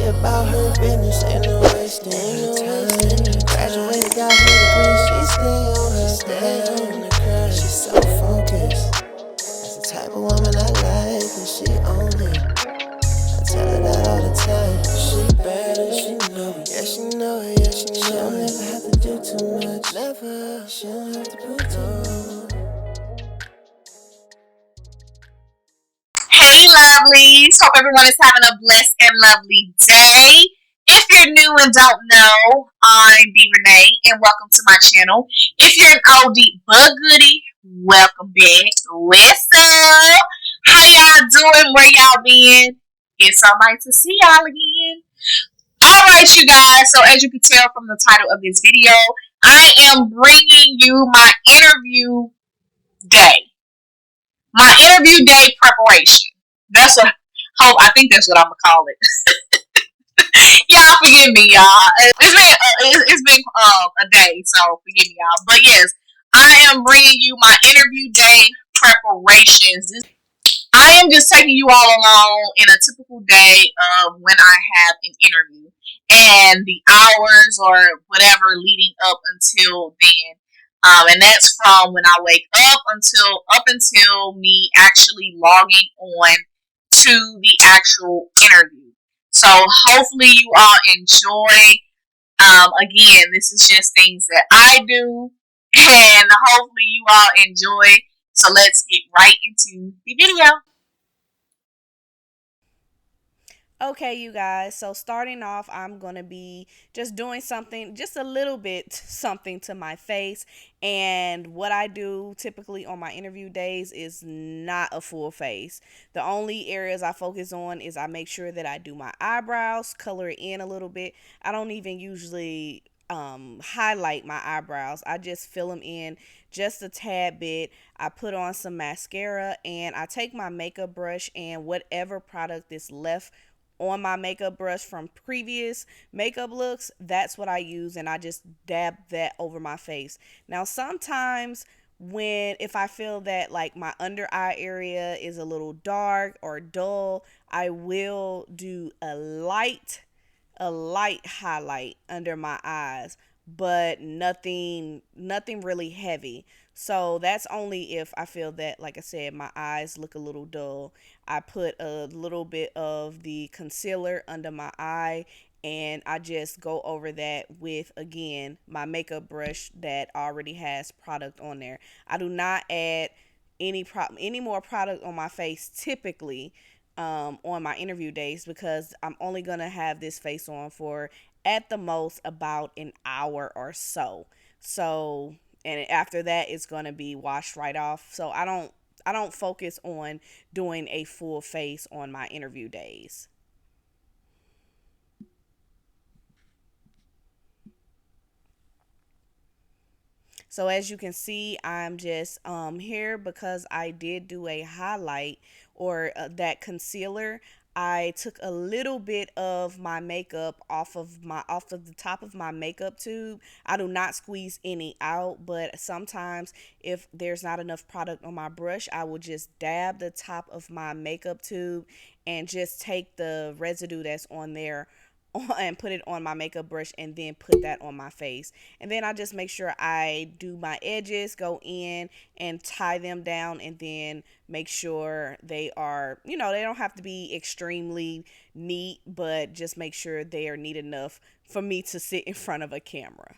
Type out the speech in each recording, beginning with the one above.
about her business, ain't no wasting time. Graduated, got her degree, she stay on her grind. She's so focused. That's the type of woman I like, and she own it. I tell her that all the time. She bad and she know it. Yeah, she know it, yeah, she know it. She don't never have to do too much. Never, she don't have to prove too much. Hey lovelies, hope everyone is having a blessed and lovely day. If you're new and don't know, I'm Renee and welcome to my channel. If you're an OD but goodie, welcome back. What's up? How y'all doing? Where y'all been? It's so nice to see y'all again. Alright you guys, so as you can tell from the title of this video, I am bringing you my interview day. My interview day preparation. That's what I think that's what I'm gonna call it. Y'all forgive me, y'all. It's been a day, so forgive me, y'all. But yes, I am bringing you my interview day preparations. I am just taking you all along in a typical day of when I have an interview and the hours or whatever leading up until then. And that's from when I wake up until me actually logging on to the actual interview. So hopefully you all enjoy. Again, this is just things that I do, and hopefully you all enjoy. So let's get right into the video. Okay, you guys, so starting off, I'm going to be just doing something, just a little bit something to my face. And what I do typically on my interview days is not a full face. The only areas I focus on is I make sure that I do my eyebrows, color it in a little bit. I don't even usually highlight my eyebrows. I just fill them in just a tad bit. I put on some mascara and I take my makeup brush and whatever product is left on my makeup brush from previous makeup looks, that's what I use, and I just dab that over my face. Now sometimes if I feel that like my under eye area is a little dark or dull, I will do a light highlight under my eyes, but nothing really heavy. So that's only if I feel that, like I said, my eyes look a little dull. I put a little bit of the concealer under my eye and I just go over that with, again, my makeup brush that already has product on there. I do not add any more product on my face typically on my interview days, because I'm only going to have this face on for at the most about an hour or so. And after that it's going to be washed right off. So I don't focus on doing a full face on my interview days. So as you can see, I'm just here because I did do a highlight or that concealer. I took a little bit of my makeup off of the top of my makeup tube. I do not squeeze any out, but sometimes if there's not enough product on my brush, I will just dab the top of my makeup tube and just take the residue that's on there and put it on my makeup brush and then put that on my face. And then I just make sure I do my edges, go in and tie them down, and then make sure they are, they don't have to be extremely neat, but just make sure they are neat enough for me to sit in front of a camera.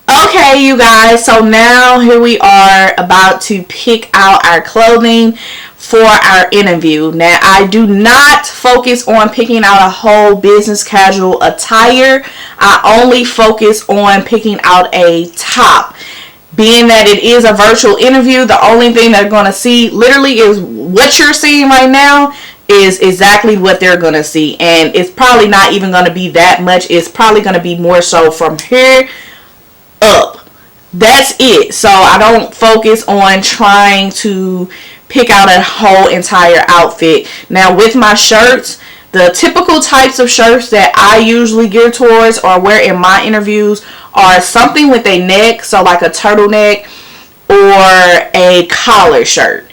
Okay, you guys, so now here we are about to pick out our clothing for our interview. Now, I do not focus on picking out a whole business casual attire. I only focus on picking out a top. Being that it is a virtual interview, the only thing they're going to see literally is what you're seeing right now is exactly what they're going to see. And it's probably not even going to be that much. It's probably going to be more so from here up. That's it. So I don't focus on trying to pick out a whole entire outfit. Now with my shirts, the typical types of shirts that I usually gear towards or wear in my interviews are something with a neck, so like a turtleneck or a collar shirt.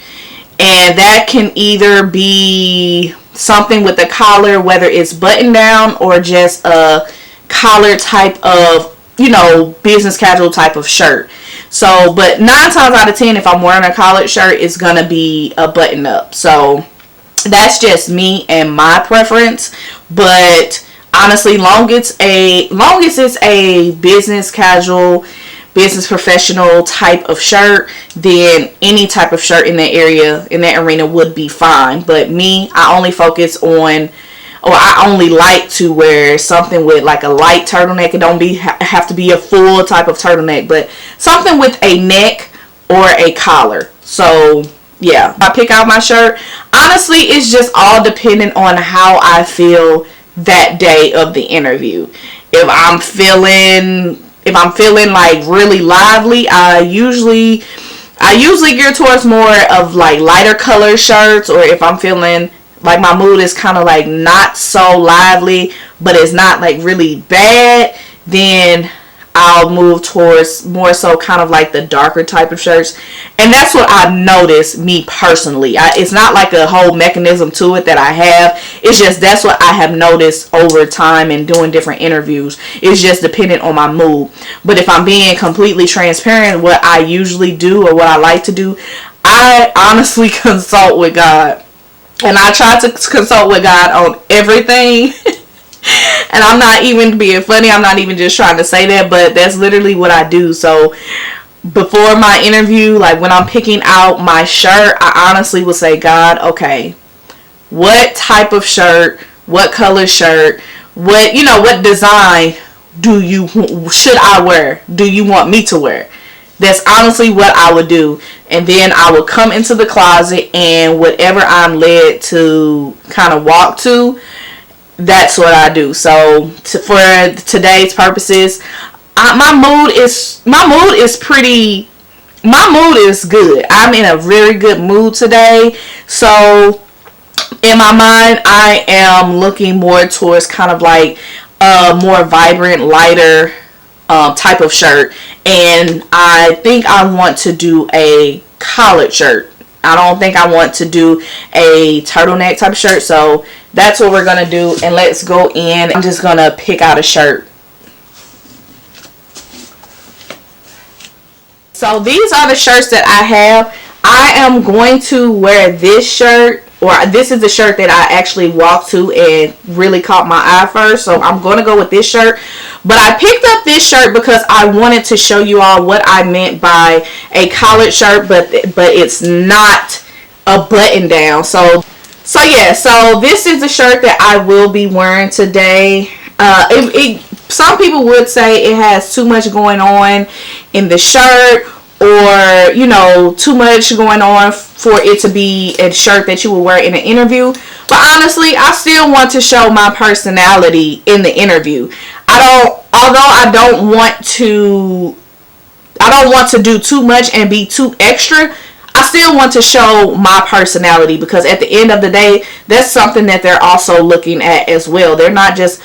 And that can either be something with a collar, whether it's button down or just a collar type of, business casual type of shirt. So, but 9 times out of 10, if I'm wearing a collared shirt, it's gonna be a button up. So that's just me and my preference. But honestly, long as it's a business casual, business professional type of shirt, then any type of shirt in that area, in that arena, would be fine. But me, I only focus on, or I only like to wear something with like a light turtleneck. It don't have to be a full type of turtleneck, but something with a neck or a collar. So yeah, I pick out my shirt. Honestly, it's just all dependent on how I feel that day of the interview. If I'm feeling like really lively, I usually gear towards more of like lighter color shirts. Or if I'm feeling like my mood is kind of like not so lively, but it's not like really bad, then I'll move towards more so kind of like the darker type of shirts. And that's what I've noticed, me personally. It's not like a whole mechanism to it that I have. It's just that's what I have noticed over time and doing different interviews. It's just dependent on my mood. But if I'm being completely transparent, what I usually do or what I like to do, I honestly consult with God. And I try to consult with God on everything. And I'm not even being funny. I'm not even just trying to say that, but that's literally what I do. So before my interview, like when I'm picking out my shirt, I honestly will say, God, okay, what type of shirt, what color shirt, what design should I wear? Do you want me to wear? That's honestly what I would do. And then I would come into the closet, and whatever I'm led to kind of walk to, that's what I do. So for today's purposes, my mood is good. I'm in a very good mood today. So in my mind, I am looking more towards kind of like a more vibrant, lighter type of shirt. And I think I want to do a collared shirt. I don't think I want to do a turtleneck type of shirt. So that's what we're going to do. And let's go in. I'm just going to pick out a shirt. So these are the shirts that I have. I am going to wear this shirt, or this is the shirt that I actually walked to and really caught my eye first. So I'm going to go with this shirt. But I picked up this shirt because I wanted to show you all what I meant by a collared shirt, but it's not a button down. So yeah, so this is the shirt that I will be wearing today. Some people would say it has too much going on in the shirt, or too much going on for it to be a shirt that you will wear in an interview. But honestly, I still want to show my personality in the interview. Although I don't want to do too much and be too extra, I still want to show my personality, because at the end of the day, that's something that they're also looking at as well. They're not just,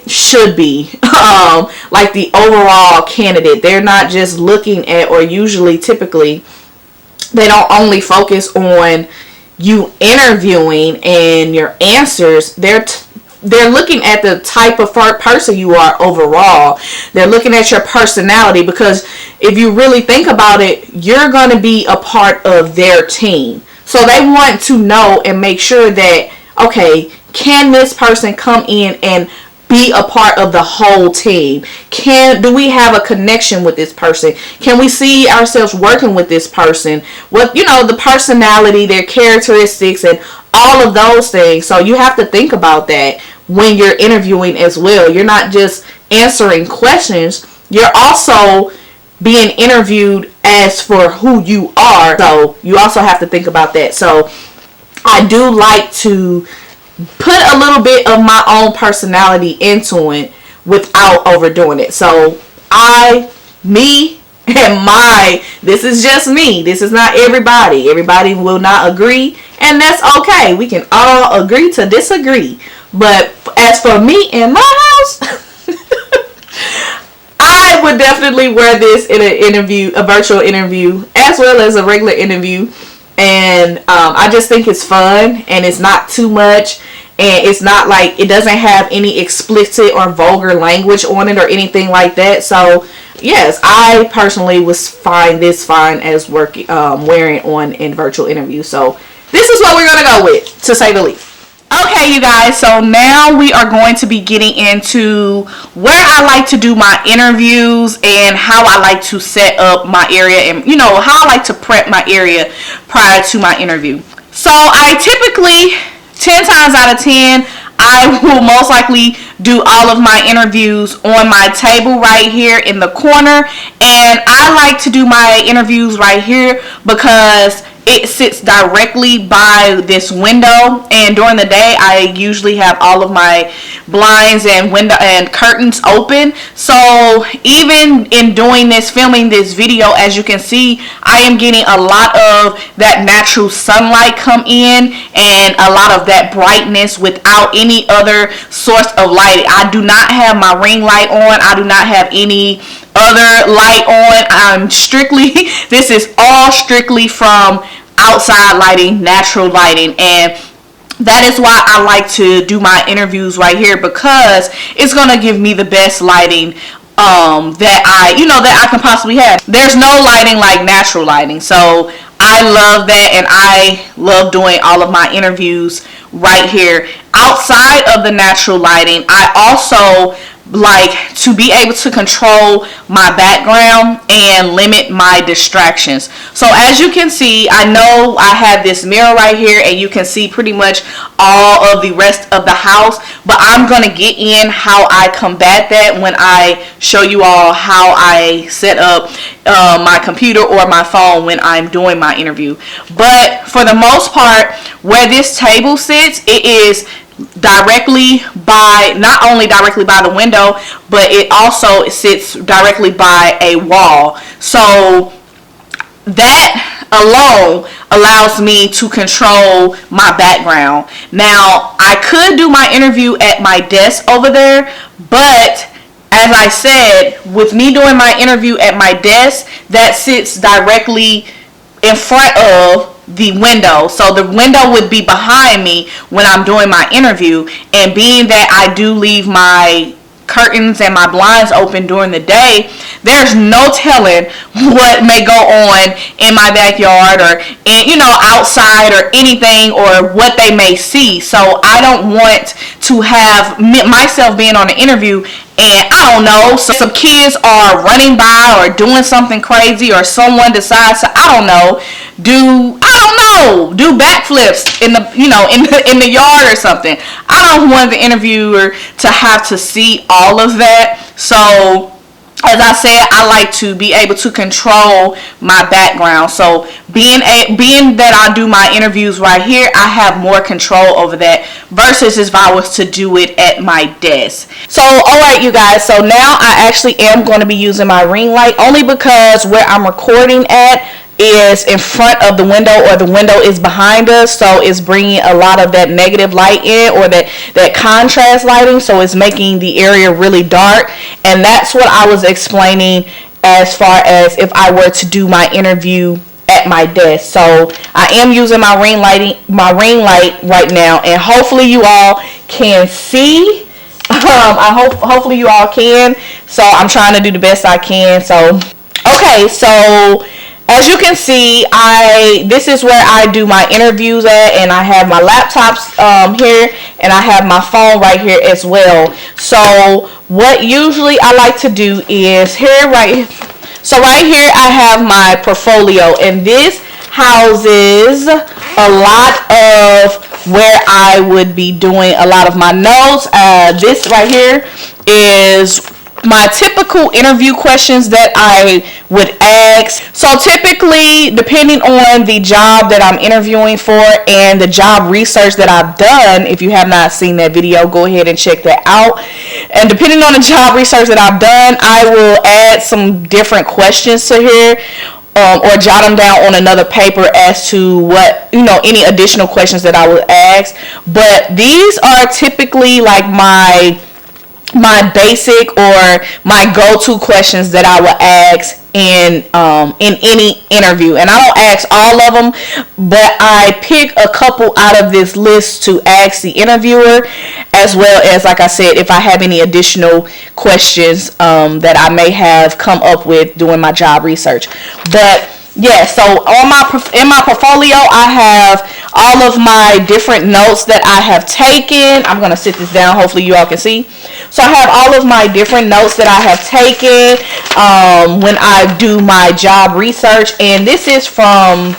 should be like the overall candidate. They're not just looking at, or usually typically they don't only focus on you interviewing and your answers. They're looking at the type of person you are overall. They're looking at your personality, because if you really think about it, you're going to be a part of their team. So they want to know and make sure that, okay, can this person come in and be a part of the whole team? Do we have a connection with this person? Can we see ourselves working with this person? What, the personality, their characteristics, and all of those things. So you have to think about that when you're interviewing as well. You're not just answering questions. You're also being interviewed as for who you are. So you also have to think about that. So I do like to put a little bit of my own personality into it without overdoing it. So this is just me. This is not everybody. Everybody will not agree, and that's okay. We can all agree to disagree. But as for me in my house, I would definitely wear this in an interview, a virtual interview, as well as a regular interview. And I just think it's fun, and it's not too much, and it's not like, it doesn't have any explicit or vulgar language on it or anything like that. So yes, I personally was find this fine as wearing on in virtual interviews. So this is what we're gonna go with, to say the least. Okay, you guys, so now we are going to be getting into where I like to do my interviews and how I like to set up my area, and how I like to prep my area prior to my interview. So I typically, 10 times out of 10, I will most likely do all of my interviews on my table right here in the corner. And I like to do my interviews right here because it sits directly by this window, and during the day I usually have all of my blinds and window and curtains open. So even in doing this, filming this video, as you can see, I am getting a lot of that natural sunlight come in and a lot of that brightness without any other source of light. I do not have my ring light on. I do not have any other light on. This is all strictly from outside lighting, natural lighting, and that is why I like to do my interviews right here, because it's gonna give me the best lighting that I can possibly have. There's no lighting like natural lighting, so I love that, and I love doing all of my interviews right here. Outside of the natural lighting, I also like to be able to control my background and limit my distractions. So as you can see, I know I have this mirror right here, and you can see pretty much all of the rest of the house, but I'm gonna get in how I combat that when I show you all how I set up my computer or my phone when I'm doing my interview. But for the most part, where this table sits, it is directly by, not only directly by the window, but it also sits directly by a wall. So that alone allows me to control my background. Now, I could do my interview at my desk over there, but as I said, with me doing my interview at my desk, that sits directly in front of the window. So the window would be behind me when I'm doing my interview, and being that I do leave my curtains and my blinds open during the day, there's no telling what may go on in my backyard or outside or anything, or what they may see. So I don't want to have myself being on an interview and I don't know, so some kids are running by or doing something crazy, or someone decides to do backflips in the yard or something. I don't want the interviewer to have to see all of that. So as I said, I like to be able to control my background. So being that I do my interviews right here, I have more control over that versus if I was to do it at my desk. So alright you guys, so now I actually am going to be using my ring light, only because where I'm recording at is in front of the window, or the window is behind us, so it's bringing a lot of that negative light in, or that contrast lighting, so it's making the area really dark. And that's what I was explaining as far as if I were to do my interview at my desk. So I am using my ring light right now, and hopefully you all can see. Hopefully you all can. So I'm trying to do the best I can. So okay, so as you can see, this is where I do my interviews at, and I have my laptops here, and I have my phone right here as well. So what usually I like to do is right here I have my portfolio, and this houses a lot of where I would be doing a lot of my notes. This right here is my typical interview questions that I would ask. So typically, depending on the job that I'm interviewing for and the job research that I've done, if you have not seen that video, go ahead and check that out. And depending on the job research that I've done, I will add some different questions to here. Or jot them down on another paper as to what, any additional questions that I would ask. But these are typically like my my basic or my go-to questions that I would ask in any interview. And I don't ask all of them, but I pick a couple out of this list to ask the interviewer, as well as, like I said, if I have any additional questions that I may have come up with doing my job research. But yeah, so in my portfolio, I have all of my different notes that I have taken. I'm gonna sit this down. Hopefully, you all can see. So I have all of my different notes that I have taken when I do my job research, and this is from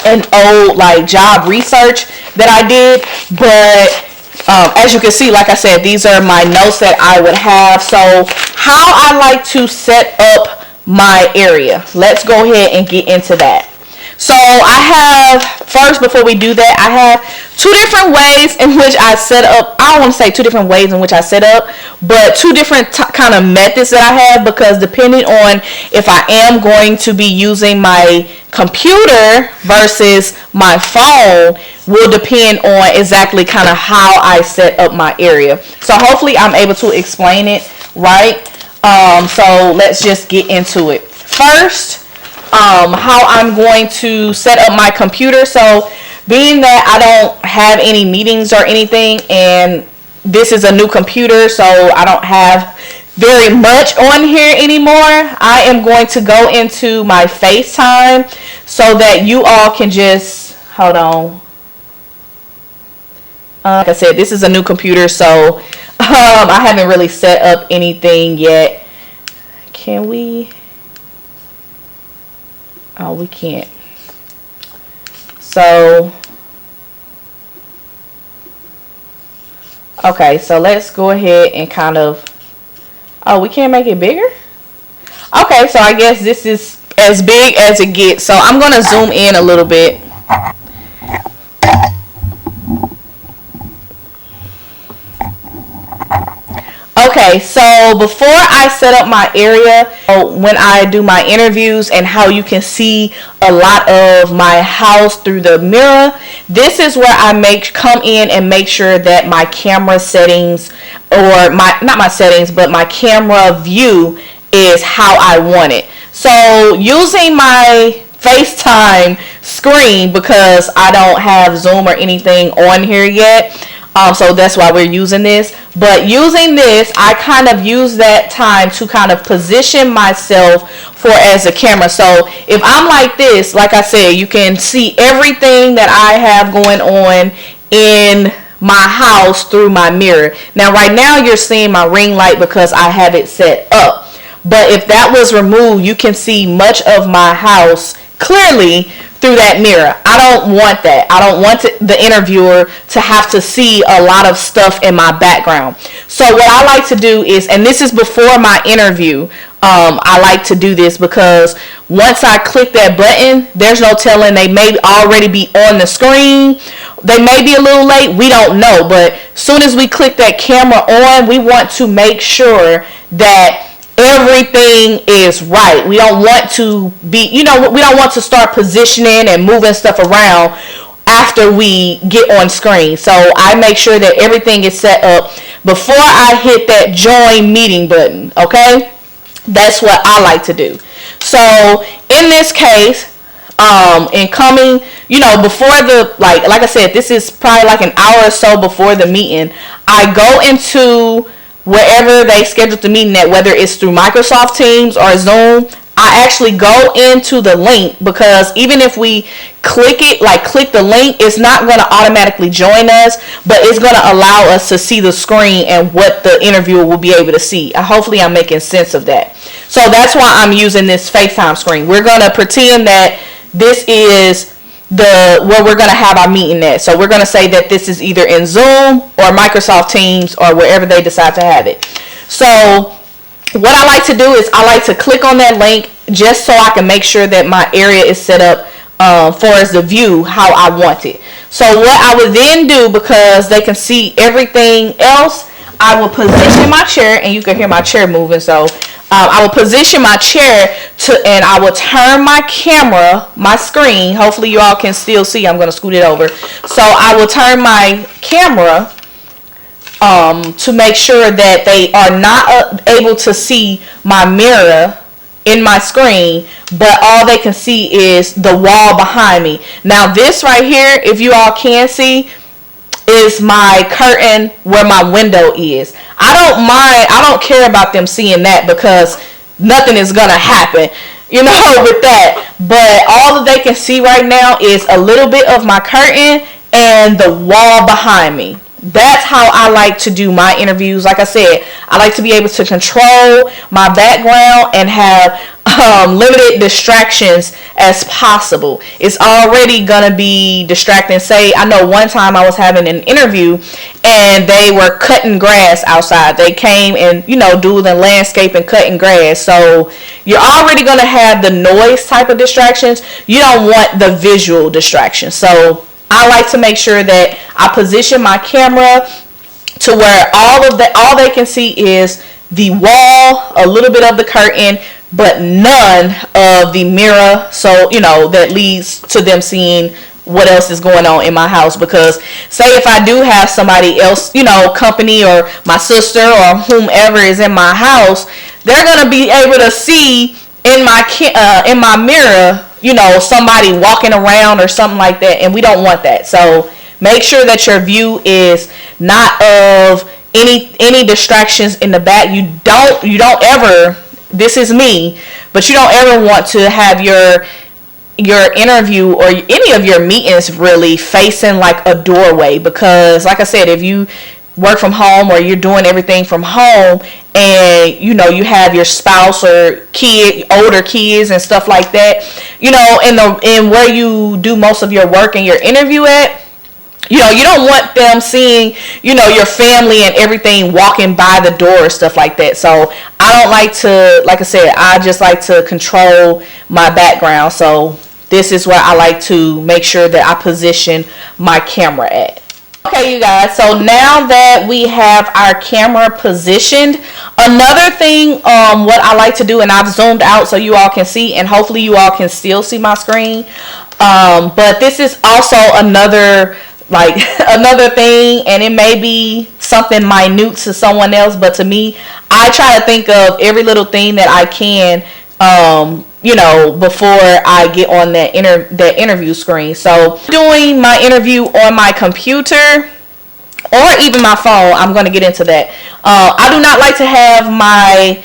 an old like job research that I did, but as you can see, like I said, these are my notes that I would have. So how I like to set up my area. Let's go ahead and get into that. So I have, first before we do that, I have two different ways in which I set up. I don't want to say two different ways in which I set up, but two different kind of methods that I have, because depending on if I am going to be using my computer versus my phone will depend on exactly kind of how I set up my area. So hopefully I'm able to explain it right. So let's just get into it. First, how I'm going to set up my computer. So being that I don't have any meetings or anything, and this is a new computer, so I don't have very much on here anymore, I am going to go into my FaceTime so that you all can just, hold on. Like I said, this is a new computer, so I haven't really set up anything yet. Can we? Oh, we can't. So, okay, so let's go ahead and kind of, oh, we can't make it bigger? Okay, so I guess this is as big as it gets. So I'm going to zoom in a little bit. Okay, so before I set up my area, when I do my interviews and how you can see a lot of my house through the mirror, this is where I come in and make sure that my camera settings, or not my settings, but my camera view is how I want it. So using my FaceTime screen, because I don't have Zoom or anything on here yet, so that's why we're using this. But using this, I kind of use that time to kind of position myself for as a camera. So if I'm like this, like I said, you can see everything that I have going on in my house through my mirror. Now right now you're seeing my ring light because I have it set up. But if that was removed, you can see much of my house clearly through that mirror. I don't want that. I don't want the interviewer to have to see a lot of stuff in my background. So what I like to do is, and this is before my interview, I like to do this because once I click that button, there's no telling, they may already be on the screen. They may be a little late. We don't know. But as soon as we click that camera on, we want to make sure that everything is right. We don't want to be, we don't want to start positioning and moving stuff around after we get on screen. So I make sure that everything is set up before I hit that join meeting button. Okay, that's what I like to do. So in this case, in coming, before the, like I said, this is probably like an hour or so before the meeting, I go into wherever they scheduled the meeting at, whether it's through Microsoft Teams or Zoom. I actually go into the link, because even if we click the link, it's not going to automatically join us, but it's going to allow us to see the screen and what the interviewer will be able to see. Hopefully I'm making sense of that. So that's why I'm using this FaceTime screen. We're going to pretend that this is where we're going to have our meeting at. So we're going to say that this is either in Zoom or Microsoft Teams or wherever they decide to have it. So what I like to do is I like to click on that link just so I can make sure that my area is set up for as the view how I want it. So what I would then do, because they can see everything else, I will position my chair, and you can hear my chair moving. So I will position my chair and I will turn my camera, my screen. Hopefully you all can still see. I'm going to scoot it over. So I will turn my camera to make sure that they are not able to see my mirror in my screen, but all they can see is the wall behind me. Now this right here, if you all can see, is my curtain where my window is. I don't care about them seeing that because nothing is gonna happen, you know, with that. But all that they can see right now is a little bit of my curtain and the wall behind me. That's how I like to do my interviews. Like I said, I like to be able to control my background and have limited distractions as possible. It's already gonna be distracting. Say, I know one time I was having an interview and they were cutting grass outside. They came and, you know, doing the landscape and cutting grass. So you're already gonna have the noise type of distractions. You don't want the visual distractions. So I like to make sure that I position my camera to where all they can see is the wall, a little bit of the curtain, but none of the mirror. So, you know, that leads to them seeing what else is going on in my house. Because say if I do have somebody else, you know, company or my sister or whomever is in my house, they're gonna be able to see in my mirror, you know, somebody walking around or something like that, and we don't want that. So make sure that your view is not of any distractions in the back. You don't ever, this is me, but you don't ever want to have your interview or any of your meetings really facing like a doorway, because like I said, if you work from home or you're doing everything from home and you know you have your spouse or older kids and stuff like that, you know, in where you do most of your work and your interview at, you know, you don't want them seeing, you know, your family and everything walking by the door or stuff like that. So I don't like to, like I said, I just like to control my background. So this is where I like to make sure that I position my camera at. Okay, you guys, so now that we have our camera positioned, another thing what I like to do, and I've zoomed out so you all can see, and hopefully you all can still see my screen, but this is also another thing, and it may be something minute to someone else, but to me, I try to think of every little thing that I can, you know, before I get on that interview screen. So doing my interview on my computer or even my phone, I'm going to get into that. I do not like to have my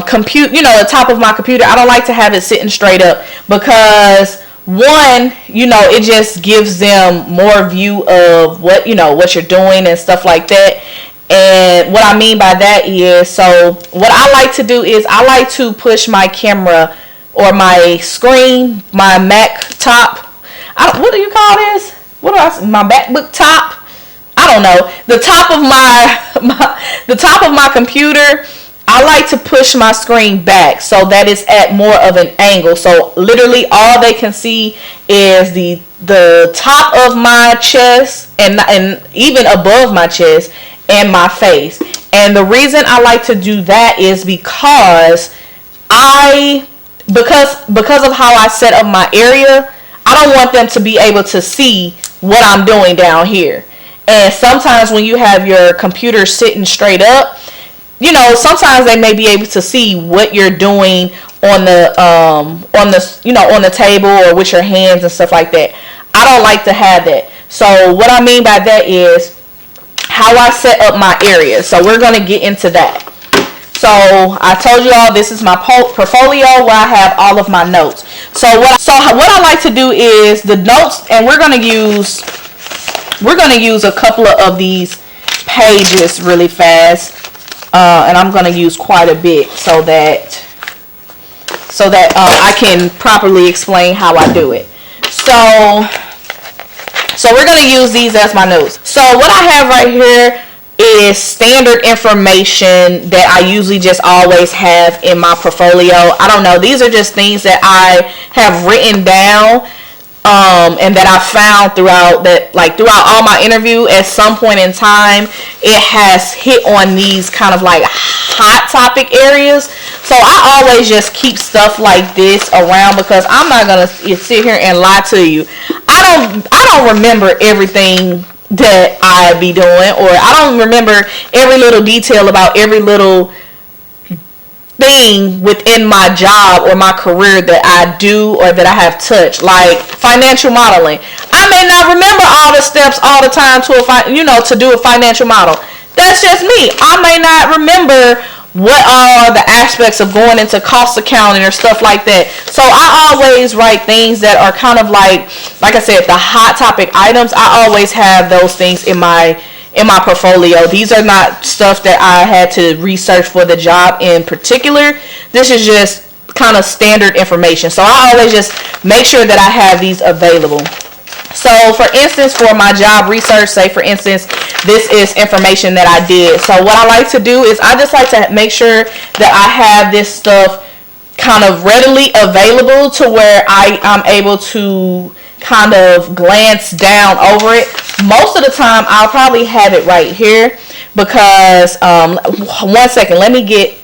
compute, you know, the top of my computer. I don't like to have it sitting straight up because one, you know, it just gives them more view of what, you know, what you're doing and stuff like that. And what I mean by that is, so what I like to do is I like to push my camera or my screen, my Mac top. What do you call this? What do I say? My MacBook top? I don't know. The top of the top of my computer, I like to push my screen back so that it's at more of an angle. So literally all they can see is the top of my chest and even above my chest and my face. And the reason I like to do that is because of how I set up my area, I don't want them to be able to see what I'm doing down here. And sometimes when you have your computer sitting straight up, you know, sometimes they may be able to see what you're doing on the you know, on the table or with your hands and stuff like that. I don't like to have that. So what I mean by that is how I set up my area. So we're going to get into that. So I told you all this is my portfolio where I have all of my notes. So what I like to do is the notes, and we're going to use a couple of these pages really fast, and I'm going to use quite a bit so that I can properly explain how I do it. So we're going to use these as my notes. So what I have right here is standard information that I usually just always have in my portfolio. I don't know. These are just things that I have written down and that I found throughout all my interview. At some point in time, it has hit on these kind of like hot topic areas. So I always just keep stuff like this around because I'm not gonna sit here and lie to you. I don't remember everything that I be doing, or I don't remember every little detail about every little thing within my job or my career that I do or that I have touched, like financial modeling. I may not remember all the steps all the time to to do a financial model. That's just me. I may not remember what are the aspects of going into cost accounting or stuff like that. So I always write things that are kind of like I said, the hot topic items. I always have those things in my portfolio. These are not stuff that I had to research for the job in particular. This is just kind of standard information. So I always just make sure that I have these available. So for instance, for my job research, say for instance, this is information that I did. So what I like to do is I just like to make sure that I have this stuff kind of readily available to where I'm able to kind of glance down over it. Most of the time I'll probably have it right here because 1 second, let me get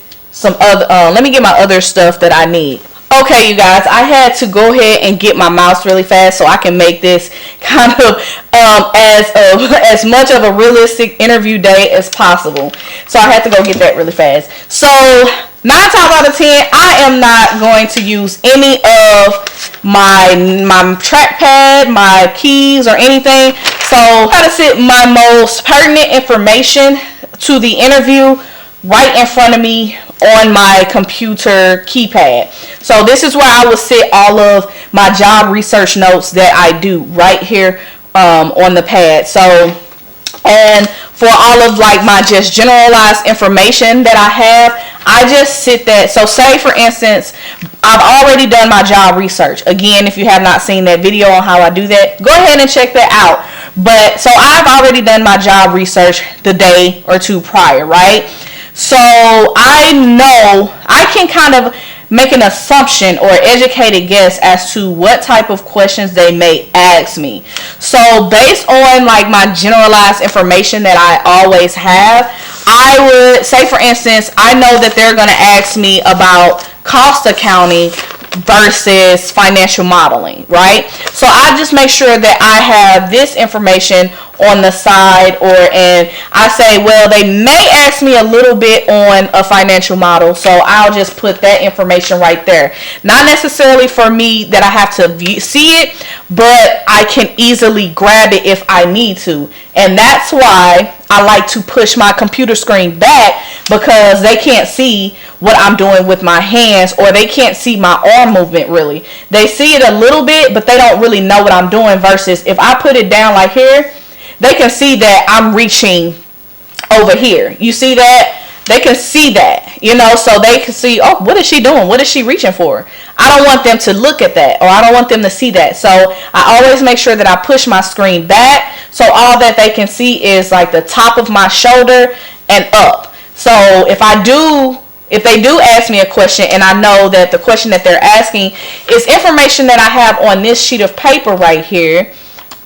my other stuff that I need. Okay, you guys, I had to go ahead and get my mouse really fast so I can make this kind of as much of a realistic interview day as possible. So I had to go get that really fast. So 9 times out of 10, I am not going to use any of my trackpad, my keys, or anything. So I try to sit my most pertinent information to the interview right in front of me on my computer keypad. So this is where I will sit all of my job research notes that I do right here on the pad. So, and for all of like my just generalized information that I have, I just sit that. So say for instance, I've already done my job research. Again, if you have not seen that video on how I do that, go ahead and check that out. But so I've already done my job research the day or two prior, right? So I know I can kind of make an assumption or educated guess as to what type of questions they may ask me. So based on like my generalized information that I always have, I would say for instance, I know that they're going to ask me about cost accounting versus financial modeling, right? So I just make sure that I have this information on the side, and I say, well, they may ask me a little bit on a financial model, so I'll just put that information right there. Not necessarily for me that I have to see it, but I can easily grab it if I need to. And that's why I like to push my computer screen back, because they can't see what I'm doing with my hands, or they can't see my arm movement really. They see it a little bit, but they don't really know what I'm doing, versus if I put it down like here, they can see that I'm reaching over here. You see that? They can see that, so they can see, oh, what is she doing? What is she reaching for? I don't want them to look at that, or I don't want them to see that. So I always make sure that I push my screen back, so all that they can see is like the top of my shoulder and up. So if they do ask me a question, and I know that the question that they're asking is information that I have on this sheet of paper right here,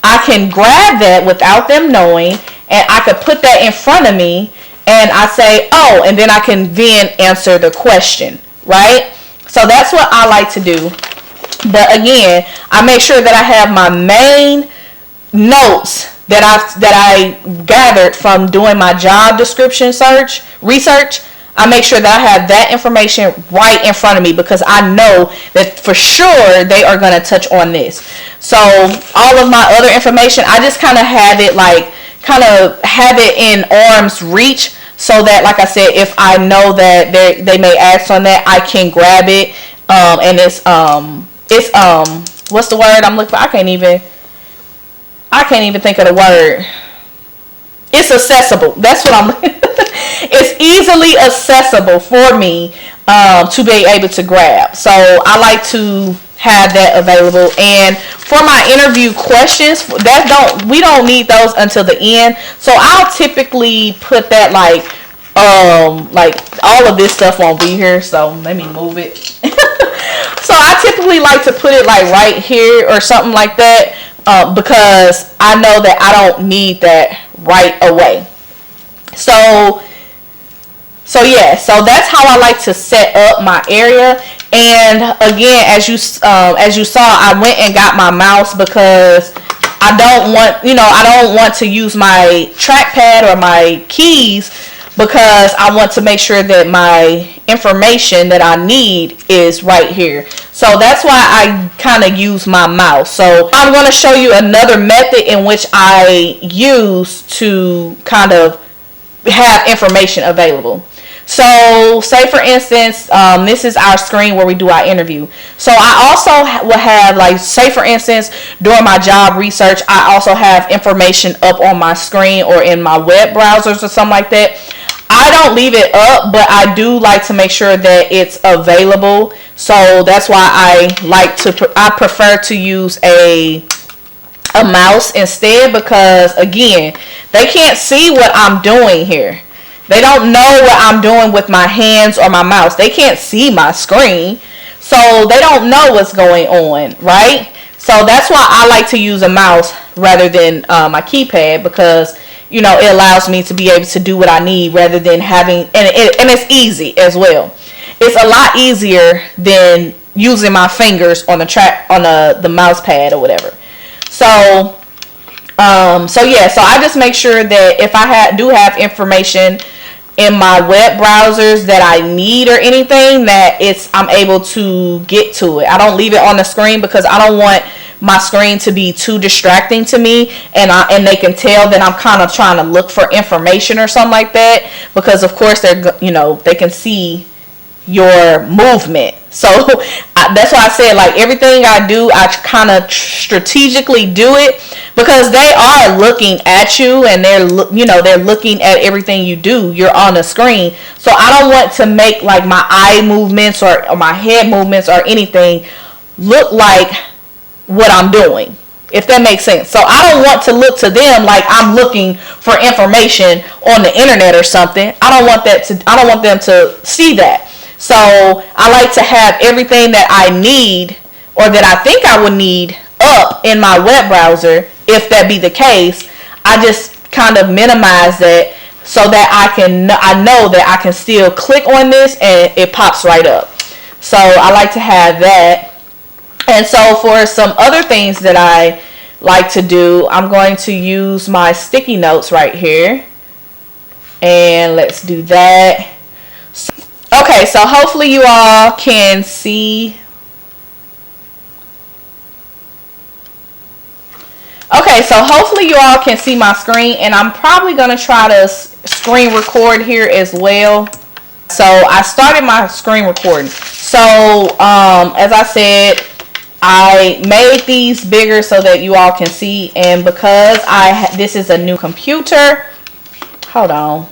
I can grab that without them knowing, and I could put that in front of me, and I say, oh, and then I can then answer the question, right? So that's what I like to do. But again, I make sure that I have my main notes that I gathered from doing my job description research. I make sure that I have that information right in front of me, because I know that for sure they are going to touch on this. So all of my other information, I just kind of have it in arm's reach, so that, like I said, if I know that they may ask on that, I can grab it. And it's what's the word I'm looking for? I can't even think of the word. It's accessible. That's what I'm it's easily accessible for me to be able to grab. So I like to have that available. And for my interview questions, we don't need those until the end. So I'll typically put that like all of this stuff won't be here. So let me move it. So I typically like to put it like right here or something like that, because I know that I don't need that right away. So yeah, so that's how I like to set up my area. And again, as you saw, I went and got my mouse because I don't want to use my trackpad or my keys because I want to make sure that my information that I need is right here. So that's why I kind of use my mouse. So I'm going to show you another method in which I use to kind of have information available. So say for instance, this is our screen where we do our interview. So I also will have, like, say for instance, during my job research, I also have information up on my screen or in my web browsers or something like that. I don't leave it up, but I do like to make sure that it's available. So that's why I prefer to use a mouse instead, because again, they can't see what I'm doing here. They don't know what I'm doing with my hands or my mouse. They can't see my screen, so they don't know what's going on, right? So that's why I like to use a mouse rather than my keypad, because it allows me to be able to do what I need rather than having, and it's easy as well. It's a lot easier than using my fingers on the mouse pad or whatever. So I just make sure that if I do have information in my web browsers that I need or anything, that I'm able to get to it. I don't leave it on the screen because I don't want my screen to be too distracting to me, and they can tell that I'm kind of trying to look for information or something like that, because of course they can see your movement. So that's why I said, like, everything I do, I kind of strategically do it, because they are looking at you, and they're looking at everything you do. You're on the screen, so I don't want to make, like, my eye movements or my head movements or anything look like what I'm doing, if that makes sense. So I don't want to look to them like I'm looking for information on the internet or something. I don't want them to see that. So I like to have everything that I need, or that I think I would need, up in my web browser. If that be the case, I just kind of minimize that so that I know that I can still click on this and it pops right up. So I like to have that. And so for some other things that I like to do, I'm going to use my sticky notes right here. And let's do that. Okay, so hopefully you all can see. Okay, so hopefully you all can see my screen, and I'm probably going to try to screen record here as well. So I started my screen recording. So as I said, I made these bigger so that you all can see, and because this is a new computer, hold on.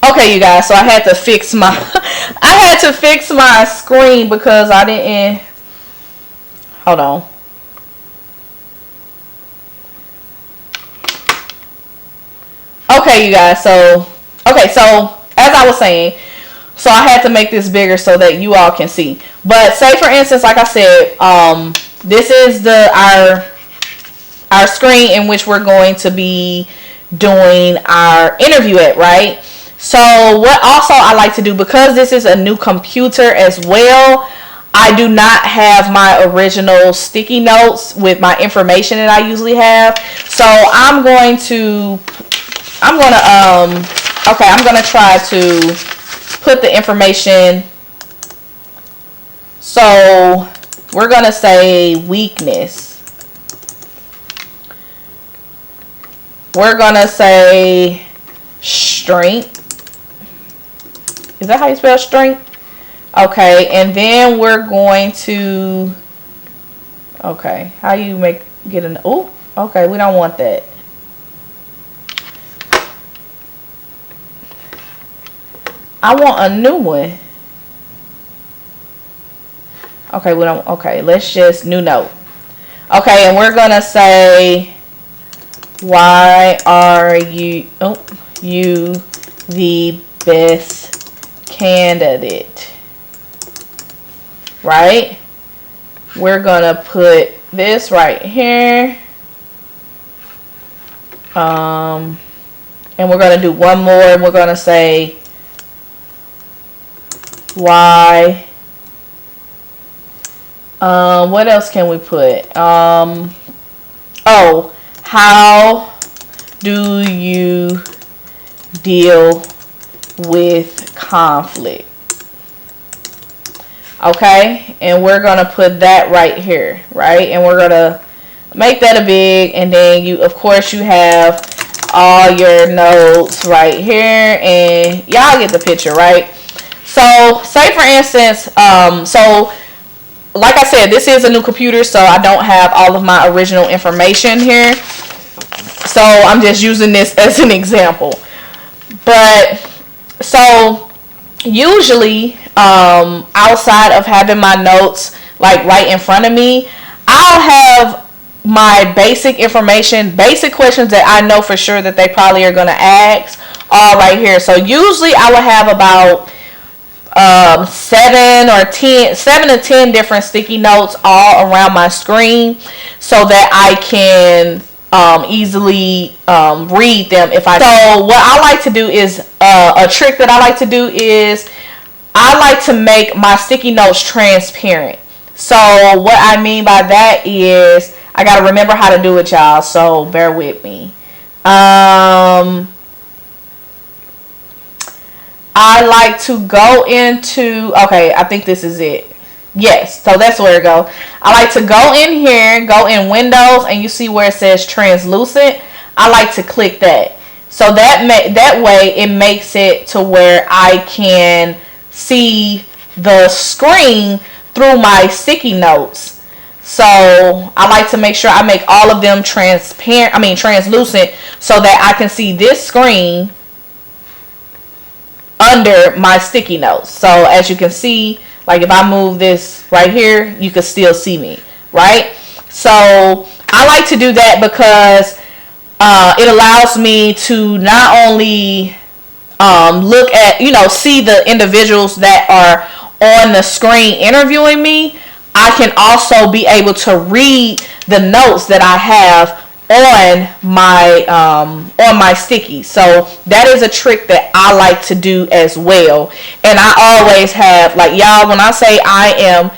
Okay, you guys, so I had to fix my screen because I didn't, hold on. Okay, you guys, so as I was saying, so I had to make this bigger so that you all can see. But say for instance, like I said, this is our screen in which we're going to be doing our interview at, right? So what also I like to do, because this is a new computer as well, I do not have my original sticky notes with my information that I usually have. So I'm going to try to put the information. So we're going to say weakness. We're going to say strength. Is that how you spell strength? Okay, and then we're going to, okay, how you get an, oh, okay, we don't want that. I want a new one. Okay, we don't, okay, let's just new note. Okay, and we're gonna say, why are you the best candidate? Right? We're gonna put this right here. And we're gonna do one more, and we're gonna say, why. What else can we put? Oh, how do you deal with conflict? Okay, and we're gonna put that right here, right? And we're gonna make that a big, and then you, of course, you have all your notes right here, and y'all get the picture, right? So, say for instance, so like I said, this is a new computer, so I don't have all of my original information here. So I'm just using this as an example. But so usually, outside of having my notes like right in front of me, I'll have my basic information, basic questions that I know for sure that they probably are going to ask, all right here. So usually I will have about 7 to 10 different sticky notes all around my screen, so that I can easily read them if I. So what I like to do is a trick that I like to do is I like to make my sticky notes transparent. So what I mean by that is I gotta remember how to do it, y'all. So bear with me. I like to go into, okay, I think this is it. Yes, so that's where it go. I like to go in here, go in Windows, and you see where it says translucent. I like to click that. So that way it makes it to where I can see the screen through my sticky notes. So I like to make sure I make all of them translucent, so that I can see this screen under my sticky notes. So as you can see, like if I move this right here, you can still see me, right? So I like to do that because it allows me to not only look at, see the individuals that are on the screen interviewing me, I can also be able to read the notes that I have on my sticky. So that is a trick that I like to do as well. And I always have, like, y'all, when I say I am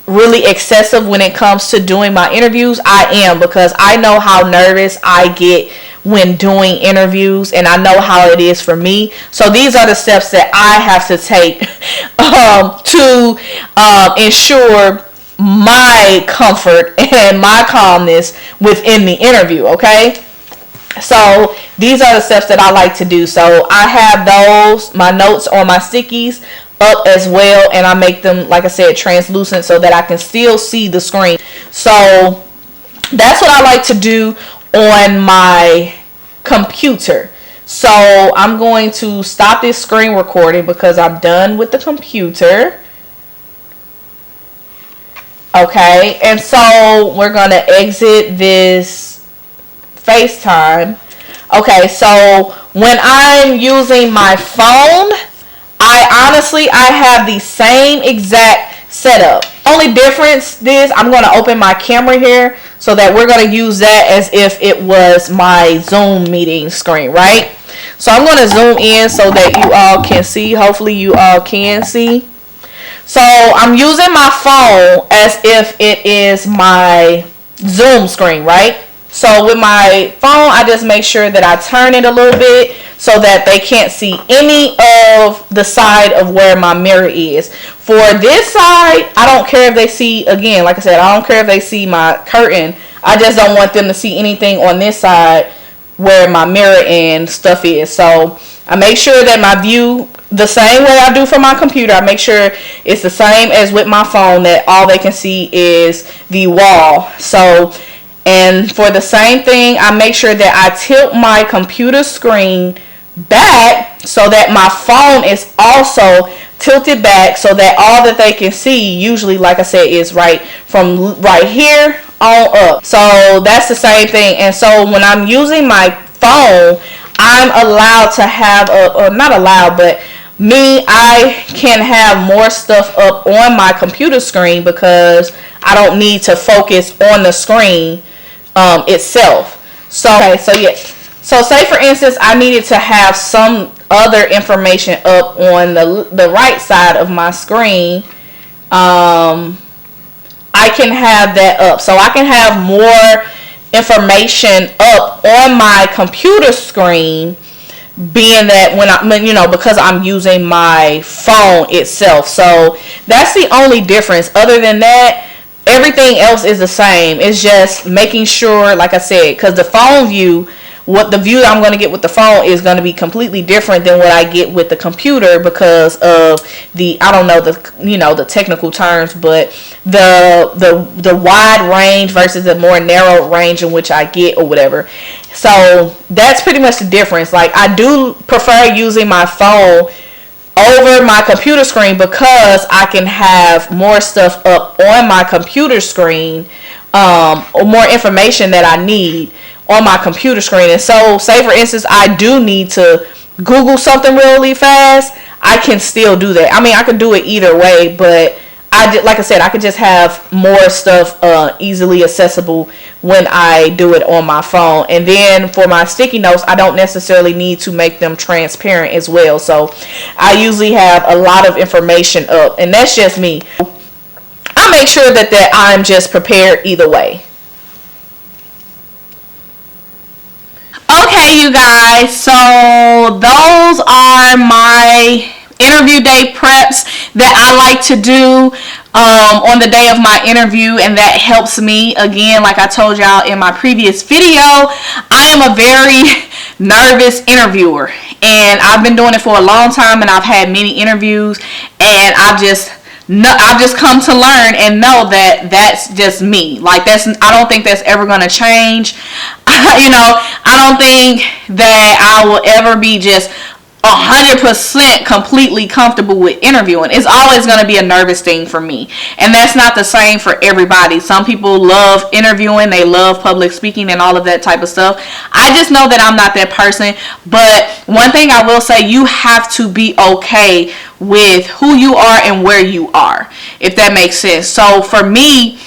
really excessive when it comes to doing my interviews, I am, because I know how nervous I get when doing interviews, and I know how it is for me. So these are the steps that I have to take to ensure my comfort and my calmness within the interview, okay? So these are the steps that I like to do. So I have my notes on my stickies up as well, and I make them, like I said, translucent so that I can still see the screen. So that's what I like to do on my computer. So I'm going to stop this screen recording because I'm done with the computer. Okay, and so we're going to exit this FaceTime. Okay, so when I'm using my phone, I have the same exact setup. Only difference is I'm going to open my camera here so that we're going to use that as if it was my Zoom meeting screen, right? So I'm going to zoom in so that you all can see. Hopefully you all can see. So I'm using my phone as if it is my Zoom screen, right? So with my phone, I just make sure that I turn it a little bit so that they can't see any of the side of where my mirror is. For this side, I don't care if they see, again, like I said, I don't care if they see my curtain. I just don't want them to see anything on this side where my mirror and stuff is. So I make sure that my view, the same way I do for my computer, I make sure it's the same as with my phone, that all they can see is the wall. So, and for the same thing, I make sure that I tilt my computer screen back so that my phone is also tilted back, so that all that they can see, usually, like I said, is right from right here on up. So that's the same thing. And so when I'm using my phone, I'm allowed to have not allowed, but I can have more stuff up on my computer screen because I don't need to focus on the screen itself. So, okay, so yeah. So say for instance, I needed to have some other information up on the right side of my screen, I can have that up. So I can have more information up on my computer screen, being that when because I'm using my phone itself. So that's the only difference. Other than that, everything else is the same. It's just making sure, like I said, because the phone view, what the view I'm going to get with the phone is going to be completely different than what I get with the computer, because of the, I don't know the technical terms, but the wide range versus the more narrow range in which I get or whatever. So that's pretty much the difference. Like, I do prefer using my phone over my computer screen because I can have more stuff up on my computer screen, or more information that I need on my computer screen. And so, say for instance, I do need to Google something really fast, I can still do that. I mean, I could do it either way, but like I said, I could just have more stuff easily accessible when I do it on my phone. And then for my sticky notes, I don't necessarily need to make them transparent as well. So I usually have a lot of information up, and that's just me. I make sure that I'm just prepared either way. Okay, you guys, so those are my interview day preps that I like to do on the day of my interview, and that helps me. Again, like I told y'all in my previous video, I am a very nervous interviewer, and I've been doing it for a long time, and I've had many interviews, and I've just come to learn and know that that's just me. Like, I don't think that's ever going to change. I don't think that I will ever be just 100% completely comfortable with interviewing. It's always going to be a nervous thing for me, and that's not the same for everybody. Some people love interviewing, they love public speaking and all of that type of stuff. I just know that I'm not that person. But one thing I will say, you have to be okay with who you are and where you are, if that makes sense. So for me,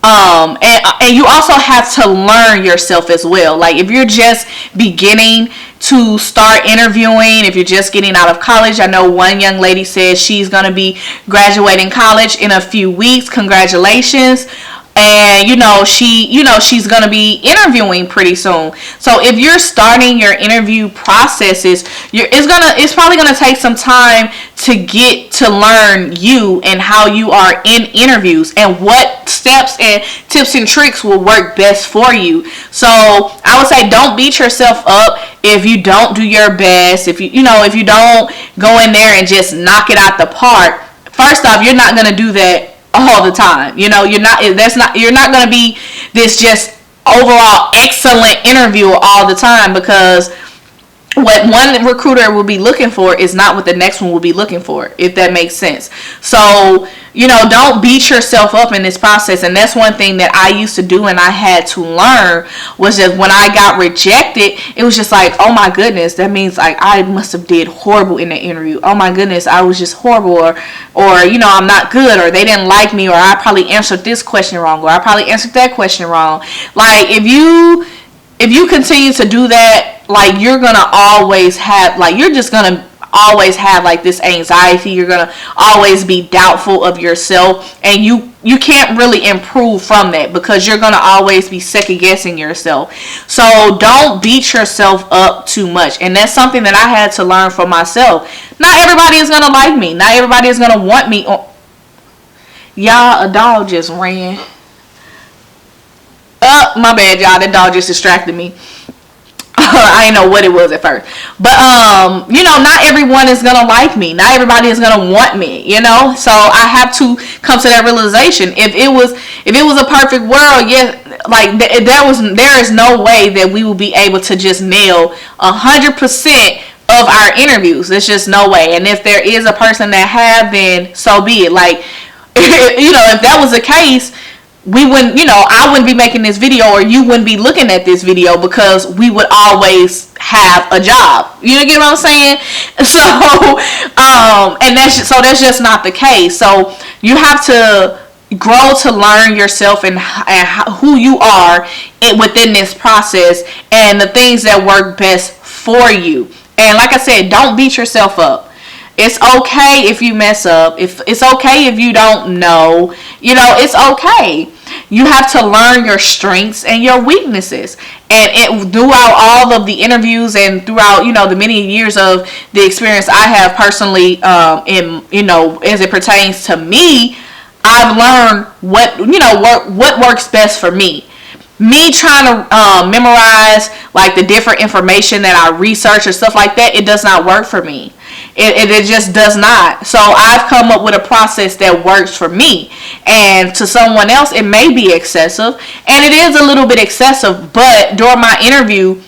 and you also have to learn yourself as well. Like, if you're just beginning to start interviewing, if you're just getting out of college, I know one young lady says she's going to be graduating college in a few weeks. Congratulations. And she's going to be interviewing pretty soon. So if you're starting your interview processes, it's probably going to take some time to get to learn you and how you are in interviews, and what steps and tips and tricks will work best for you. So I would say, don't beat yourself up if you don't do your best. If you don't go in there and just knock it out the park. First off, you're not going to do that all the time. You're not going to be this just overall excellent interviewer all the time, because what one recruiter will be looking for is not what the next one will be looking for, if that makes sense. So, don't beat yourself up in this process. And that's one thing that I used to do, and I had to learn, was that when I got rejected, it was just like, oh my goodness, that means like I must have did horrible in the interview. Oh my goodness, I was just horrible, or I'm not good, or they didn't like me, or I probably answered this question wrong, or I probably answered that question wrong. Like, if you continue to do that, like, you're gonna always have, like, you're just gonna always have like this anxiety. You're gonna always be doubtful of yourself, and you can't really improve from that, because you're gonna always be second guessing yourself. So don't beat yourself up too much, and that's something that I had to learn for myself. Not everybody is gonna like me. Not everybody is gonna want me. Y'all, a dog just ran. My bad, y'all. That dog just distracted me. I didn't know what it was at first. But, not everyone is going to like me. Not everybody is going to want me, So I have to come to that realization. If it was a perfect world, yes, like there is no way that we will be able to just nail 100% of our interviews. There's just no way. And if there is a person that have, then so be it. Like, if that was the case, we wouldn't, I wouldn't be making this video, or you wouldn't be looking at this video, because we would always have a job. You get what I'm saying? So, and that's just not the case. So you have to grow to learn yourself and who you are within this process, and the things that work best for you. And like I said, don't beat yourself up. It's okay if you mess up. If it's okay if you don't know, it's okay. You have to learn your strengths and your weaknesses. And throughout all of the interviews and throughout, the many years of the experience I have personally, as it pertains to me, I've learned what works best for me. Me trying to memorize like the different information that I research or stuff like that, it does not work for me. It just does not. So I've come up with a process that works for me. And to someone else, it may be excessive. And it is a little bit excessive. But during my interview,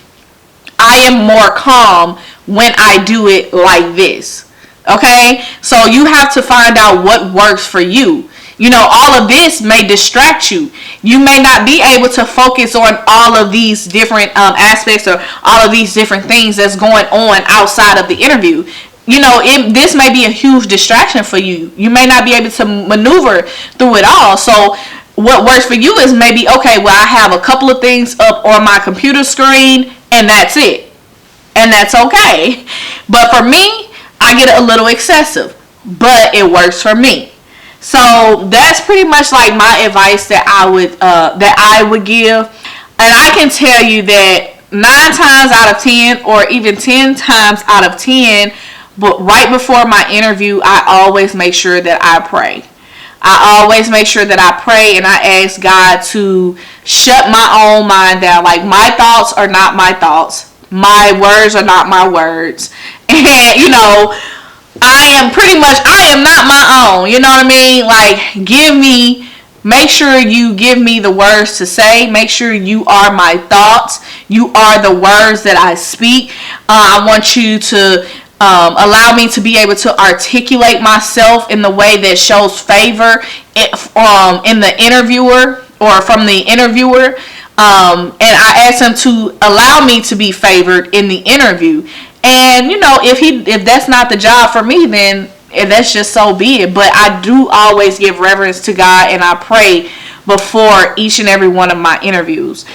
I am more calm when I do it like this. Okay? So you have to find out what works for you. All of this may distract you. You may not be able to focus on all of these different aspects or all of these different things that's going on outside of the interview. This may be a huge distraction for you. You may not be able to maneuver through it all. So what works for you is maybe, okay, well, I have a couple of things up on my computer screen and that's it. And that's okay. But for me, I get a little excessive, but it works for me. So that's pretty much like my advice that I would give. And I can tell you that 9 times out of 10 or even 10 times out of 10, but right before my interview, I always make sure that I pray. I always make sure that I pray and I ask God to shut my own mind down. Like, my thoughts are not my thoughts. My words are not my words. And, I am not my own. You know what I mean? Like, make sure you give me the words to say. Make sure you are my thoughts. You are the words that I speak. I want you to allow me to be able to articulate myself in the way that shows favor in the interviewer or from the interviewer. And I asked him to allow me to be favored in the interview. And if that's not the job for me, then that's just so be it. But I do always give reverence to God and I pray before each and every one of my interviews.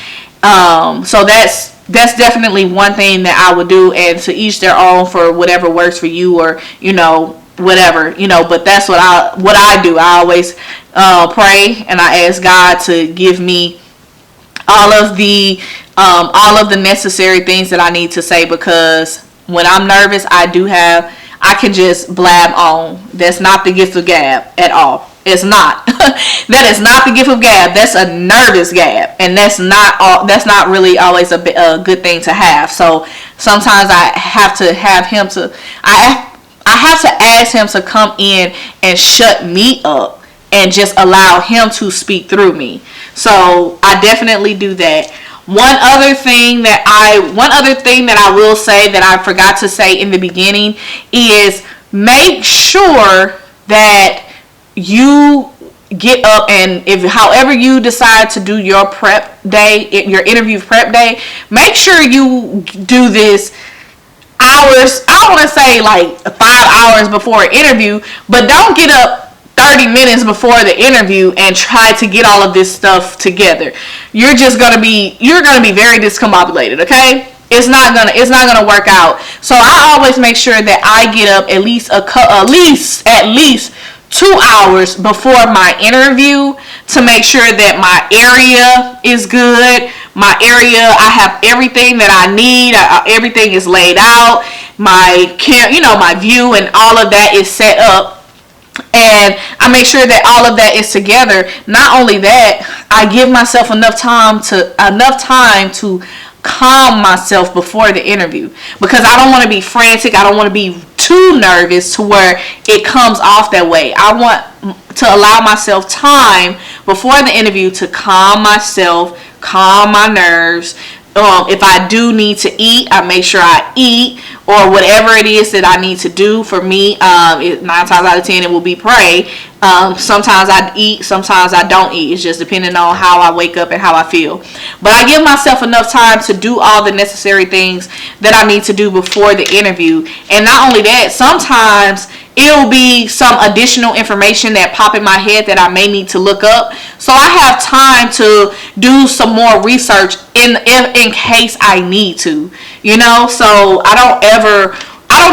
So that's definitely one thing that I would do, and to each their own for whatever works for you, or whatever, but that's what I do. I always pray and I ask God to give me all of the necessary things that I need to say, because when I'm nervous, I can just blab on. That's not the gift of gab at all. It's not. That is not the gift of gab. That's a nervous gab, and that's not really always a good thing to have. So sometimes I have to have him to. I have to ask him to come in and shut me up and just allow him to speak through me. So I definitely do that. One other thing that I will say that I forgot to say in the beginning is make sure that you get up, and however you decide to do your prep day, your interview prep day, make sure you do this hours. I don't want to say like 5 hours before an interview, but don't get up 30 minutes before the interview and try to get all of this stuff together. You're gonna be very discombobulated, okay? It's not gonna work out. So I always make sure that I get up at least 2 hours before my interview to make sure that my area is good. My area, I have everything that I need. Everything is laid out. My view and all of that is set up. And I make sure that all of that is together. Not only that, I give myself enough time to calm myself before the interview, because I don't want to be frantic. I don't want to be too nervous to where it comes off that way. I want to allow myself time before the interview to calm myself, calm my nerves. If I do need to eat, I make sure I eat, or whatever it is that I need to do. For me, 9 times out of 10 it will be pray. Sometimes I eat, sometimes I don't eat. It's just depending on how I wake up and how I feel. But I give myself enough time to do all the necessary things that I need to do before the interview. And not only that, sometimes it'll be some additional information that pop in my head that I may need to look up. So I have time to do some more research in case I need to, you know. So I don't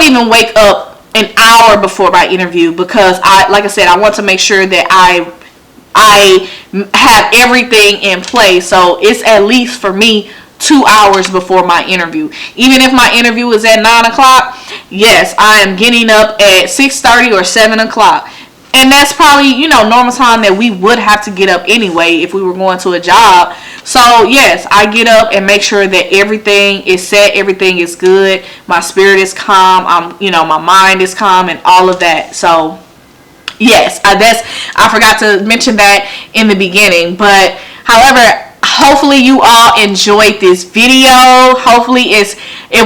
even wake up an hour before my interview, because like I said, I want to make sure that I have everything in place. So it's at least for me 2 hours before my interview. Even if my interview is at 9 o'clock, yes, I am getting up at 6:30 or 7 o'clock. And that's probably, you know, normal time that we would have to get up anyway if we were going to a job. So yes, I get up and make sure that everything is set, everything is good, my spirit is calm, my mind is calm, and all of that. So yes, I forgot to mention that in the beginning. But however, hopefully you all enjoyed this video. Hopefully it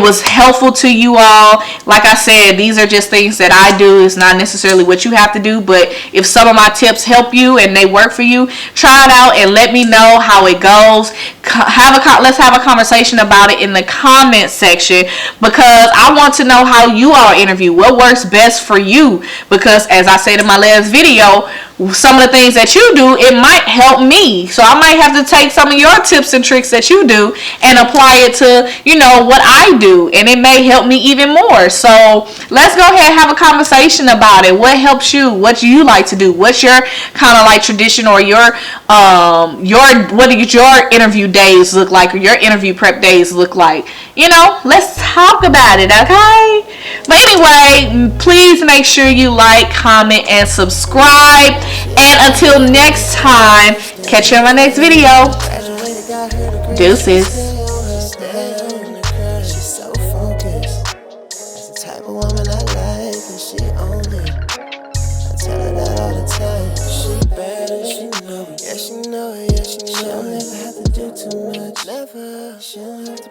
was helpful to you all. Like I said, these are just things that I do. It's not necessarily what you have to do, but if some of my tips help you and they work for you, try it out and let me know how it goes. Let's have a conversation about it in the comment section, because I want to know how you all interview, what works best for you. Because as I said in my last video, some of the things that you do, it might help me. So I might have to take some of your tips and tricks that you do and apply it to, what I do, and it may help me even more. So let's go ahead and have a conversation about it. What helps you? What do you like to do? What's your kind of like tradition, or what do your interview days look like, or your interview prep days look like? Let's talk about it, okay? But anyway, please make sure you like, comment, and subscribe. And until next time, catch you on my next video. Deuces. She don't never have to do too much. Never. She don't have to